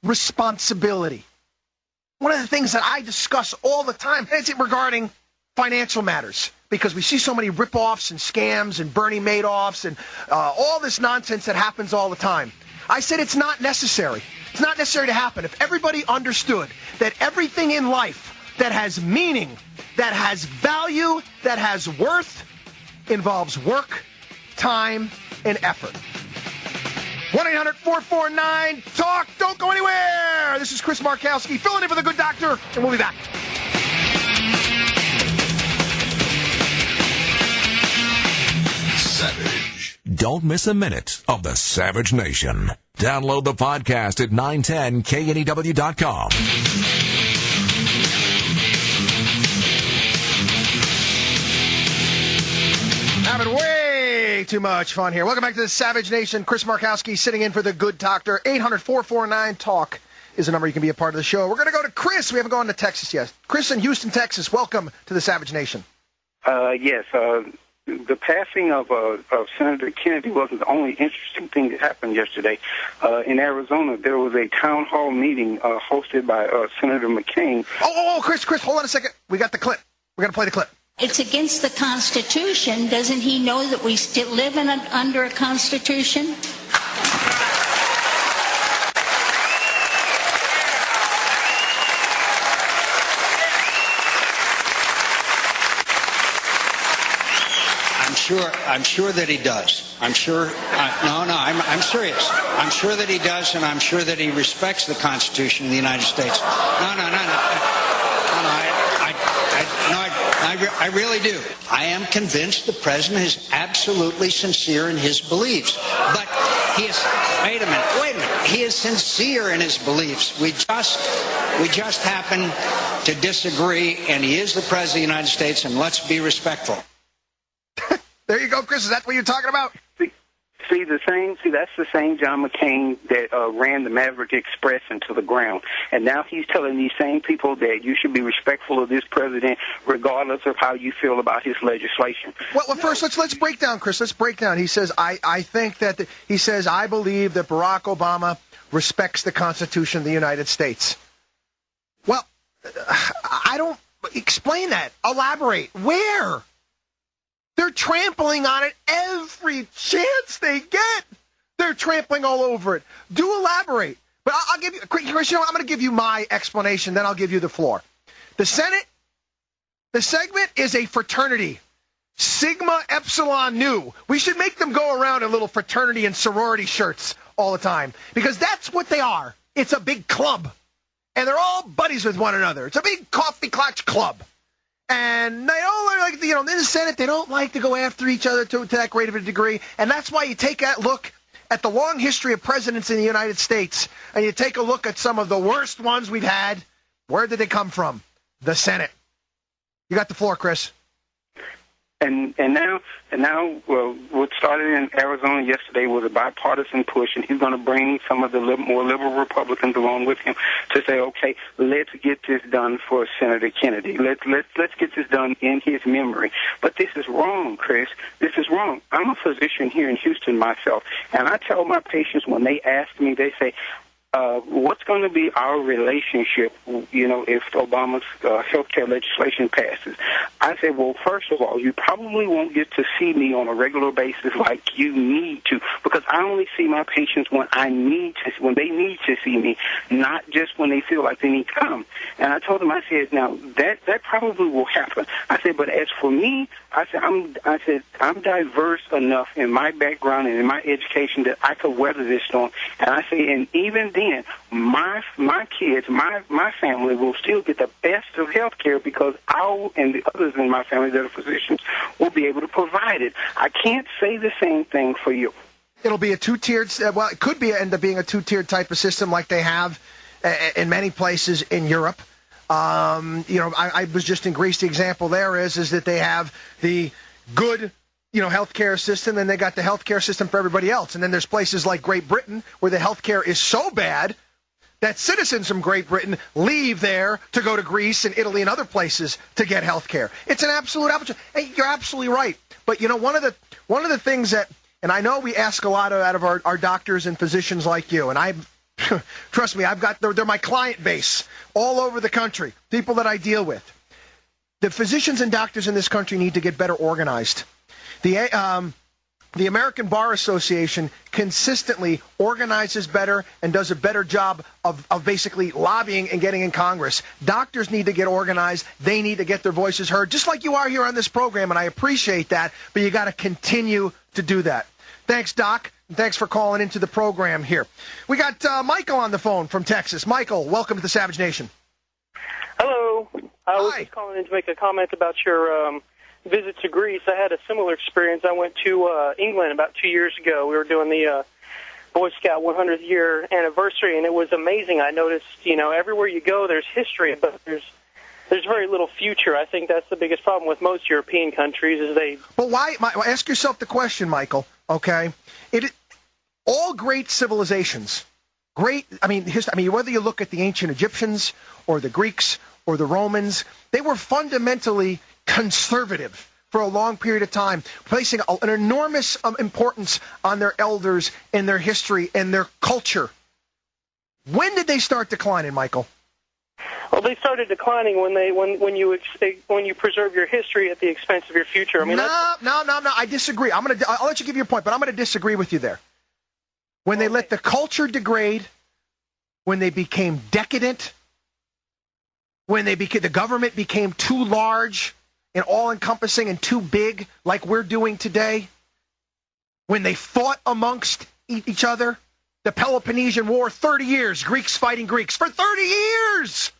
responsibility. One of the things that I discuss all the time is regarding financial matters, because we see so many rip-offs and scams and Bernie Madoffs and all this nonsense that happens all the time. I said it's not necessary. It's not necessary to happen. If everybody understood that everything in life that has meaning, that has value, that has worth, involves work, time, and effort. 1-800-449-TALK. Don't go anywhere. This is Chris Markowski filling in for the good doctor, and we'll be back. Savage. Don't miss a minute of the Savage Nation. Download the podcast at 910KNEW.com. Having way too much fun here. Welcome back to the Savage Nation. Chris Markowski sitting in for the good doctor. 800-449-TALK is the number you can be a part of the show. We're going to go to Chris. We haven't gone to Texas yet. Chris in Houston, Texas. Welcome to the Savage Nation. Yes. The passing of Senator Kennedy wasn't the only interesting thing that happened yesterday. In Arizona, there was a town hall meeting hosted by Senator McCain. Chris, hold on a second. We got the clip. We're going to play the clip. It's against the Constitution. Doesn't he know that we still live under a Constitution? I'm sure that he does. I'm sure. I'm serious. I'm sure that he does, and I'm sure that he respects the Constitution of the United States. I really do. I am convinced the president is absolutely sincere in his beliefs. But he is. Wait a minute. He is sincere in his beliefs. We just happen to disagree, and he is the president of the United States, and let's be respectful. There you go, Chris. Is that what you're talking about? That's the same John McCain that ran the Maverick Express into the ground. And now he's telling these same people that you should be respectful of this president regardless of how you feel about his legislation. Well, first, let's break down, Chris. Let's break down. He says, I believe that Barack Obama respects the Constitution of the United States. Well, I don't explain that. Elaborate. Where? They're trampling on it every chance they get. They're trampling all over it. Do elaborate. But I'll give you, Chris, I'm going to give you my explanation, then I'll give you the floor. The Senate, the segment is a fraternity. Sigma Epsilon Nu. We should make them go around in little fraternity and sorority shirts all the time, because that's what they are. It's a big club. And they're all buddies with one another. It's a big coffee clutch club. And they don't like, in the Senate, they don't like to go after each other to that great of a degree. And that's why you take that look at the long history of presidents in the United States, and you take a look at some of the worst ones we've had. Where did they come from? The Senate. You got the floor, Chris. And now, what started in Arizona yesterday was a bipartisan push, and he's going to bring some of the more liberal Republicans along with him to say, okay, let's get this done for Senator Kennedy. Let's get this done in his memory. But this is wrong, Chris. This is wrong. I'm a physician here in Houston myself, and I tell my patients when they ask me, they say, what's going to be our relationship, if Obama's health care legislation passes? I say, well, first of all, you probably won't get to see me on a regular basis like you need to, because I only see my patients when they need to see me, not just when they feel like they need to come. And I told them, I said, now that probably will happen. I said, but as for me, I'm diverse enough in my background and in my education that I could weather this storm. And I say, and even then, my kids, my family will still get the best of health care, because I and the others in my family that are physicians will be able to provide it. I can't say the same thing for you. It'll be a two-tiered, it could end up being a two-tiered type of system like they have in many places in Europe. I was just in Greece. The example there is that they have the good healthcare system, and they got the healthcare system for everybody else. And then there's places like Great Britain where the healthcare is so bad that citizens from Great Britain leave there to go to Greece and Italy and other places to get healthcare. It's an absolute opportunity. Hey, you're absolutely right. But one of the things that, and I know we ask a lot out of our doctors and physicians like you, and I'm Trust me, they're my client base all over the country, people that I deal with. The physicians and doctors in this country need to get better organized. The American Bar Association consistently organizes better and does a better job of basically lobbying and getting in Congress. Doctors need to get organized. They need to get their voices heard, just like you are here on this program, and I appreciate that, but you got to continue to do that. Thanks, Doc. And thanks for calling into the program here. We got Michael on the phone from Texas. Michael, welcome to the Savage Nation. Hello. I was just calling in to make a comment about your visit to Greece. I had a similar experience. I went to England about 2 years ago. We were doing the Boy Scout 100th year anniversary, and it was amazing. I noticed, everywhere you go, there's history, but there's very little future. I think that's the biggest problem with most European countries is they... Well, why? Ask yourself the question, Michael, okay? All great civilizations, whether you look at the ancient Egyptians or the Greeks or the Romans, they were fundamentally conservative for a long period of time, placing an enormous importance on their elders and their history and their culture. When did they start declining, Michael? Well, they started declining when you preserve your history at the expense of your future. No. I disagree. I'll let you give your point, but I'm going to disagree with you there. When they let the culture degrade, when they became decadent, when the government became too large and all-encompassing and too big, like we're doing today, when they fought amongst each other, the Peloponnesian War, 30 years, Greeks fighting Greeks for 30 years.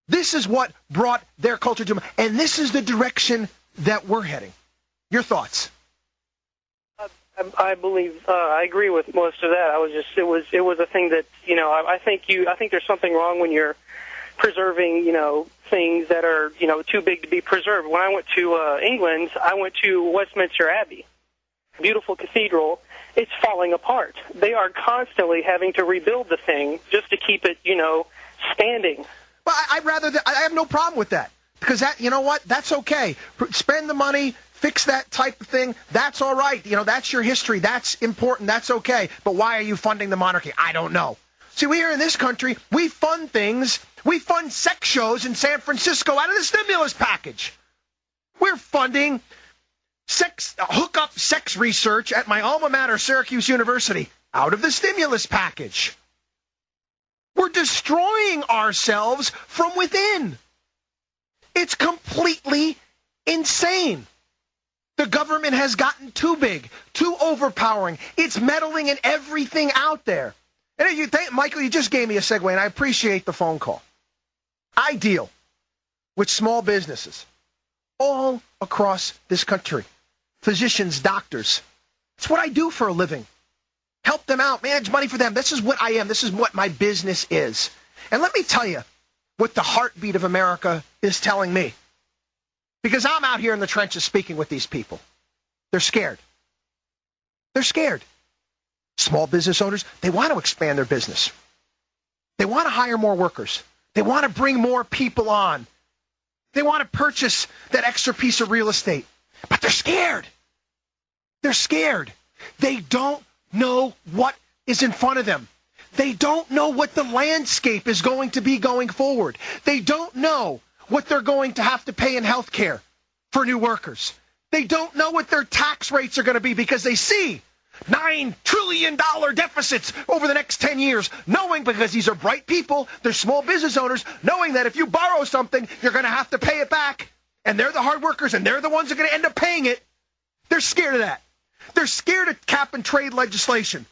This is what brought their culture to them, and this is the direction that we're heading. Your thoughts? I believe I agree with most of that. It was a thing that I think there's something wrong when you're preserving things that are too big to be preserved. When I went to England, I went to Westminster Abbey, beautiful cathedral. It's falling apart. They are constantly having to rebuild the thing just to keep it standing. Well, I have no problem with that because that's okay. Spend the money. Fix that type of thing. That's all right. That's your history. That's important. That's okay. But why are you funding the monarchy? I don't know. See, we here in this country, we fund things. We fund sex shows in San Francisco out of the stimulus package. We're funding hookup sex research at my alma mater, Syracuse University, out of the stimulus package. We're destroying ourselves from within. It's completely insane. The government has gotten too big, too overpowering. It's meddling in everything out there. And Michael, you just gave me a segue, and I appreciate the phone call. I deal with small businesses all across this country, physicians, doctors. It's what I do for a living. Help them out, manage money for them. This is what I am. This is what my business is. And let me tell you what the heartbeat of America is telling me. Because I'm out here in the trenches speaking with these people. They're scared. They're scared. Small business owners, they want to expand their business. They want to hire more workers. They want to bring more people on. They want to purchase that extra piece of real estate. But they're scared. They're scared. They don't know what is in front of them. They don't know what the landscape is going to be going forward. They don't know what they're going to have to pay in health care for new workers. They don't know what their tax rates are going to be because they see $9 trillion deficits over the next 10 years, knowing because these are bright people, they're small business owners, knowing that if you borrow something, you're going to have to pay it back. And they're the hard workers, and they're the ones that are going to end up paying it. They're scared of that. They're scared of cap and trade legislation.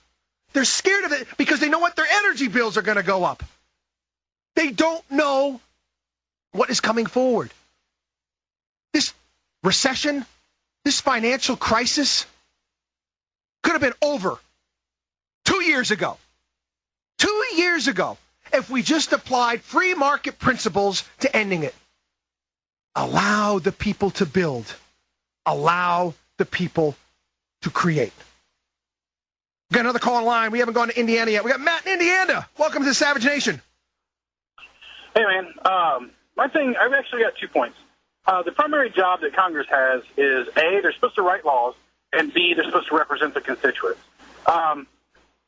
They're scared of it because they know what their energy bills are going to go up. They don't know what is coming forward. This recession, this financial crisis could have been over 2 years ago. 2 years ago, if we just applied free market principles to ending it. Allow the people to build. Allow the people to create. We got another call on line. We haven't gone to Indiana yet. We got Matt in Indiana. Welcome to the Savage Nation. Hey, man. My thing, I've actually got 2 points. The primary job that Congress has is, A, they're supposed to write laws, and B, they're supposed to represent the constituents.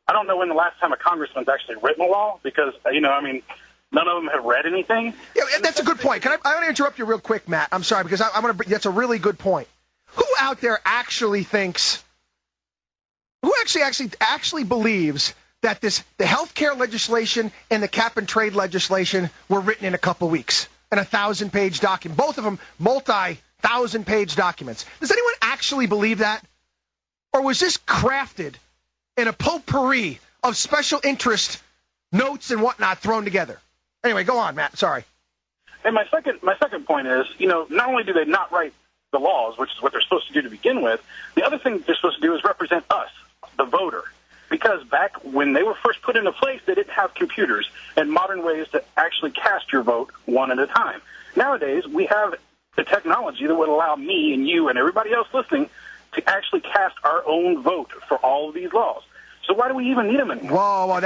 I don't know when the last time a congressman's actually written a law because, none of them have read anything. Yeah, that's a good point. I want to interrupt you real quick, Matt. I'm sorry, because that's a really good point. Who out there actually actually believes that the health care legislation and the cap and trade legislation were written in a couple weeks in a 1,000-page document? Both of them multi-1,000-page documents. Does anyone actually believe that? Or was this crafted in a potpourri of special interest notes and whatnot thrown together? Anyway, go on, Matt. Sorry. And my second point is, not only do they not write the laws, which is what they're supposed to do to begin with, the other thing they're supposed to do is represent us, the voter. Because back when they were first put into place, they didn't have computers and modern ways to actually cast your vote one at a time. Nowadays, we have the technology that would allow me and you and everybody else listening to actually cast our own vote for all of these laws. So why do we even need them anymore? Whoa,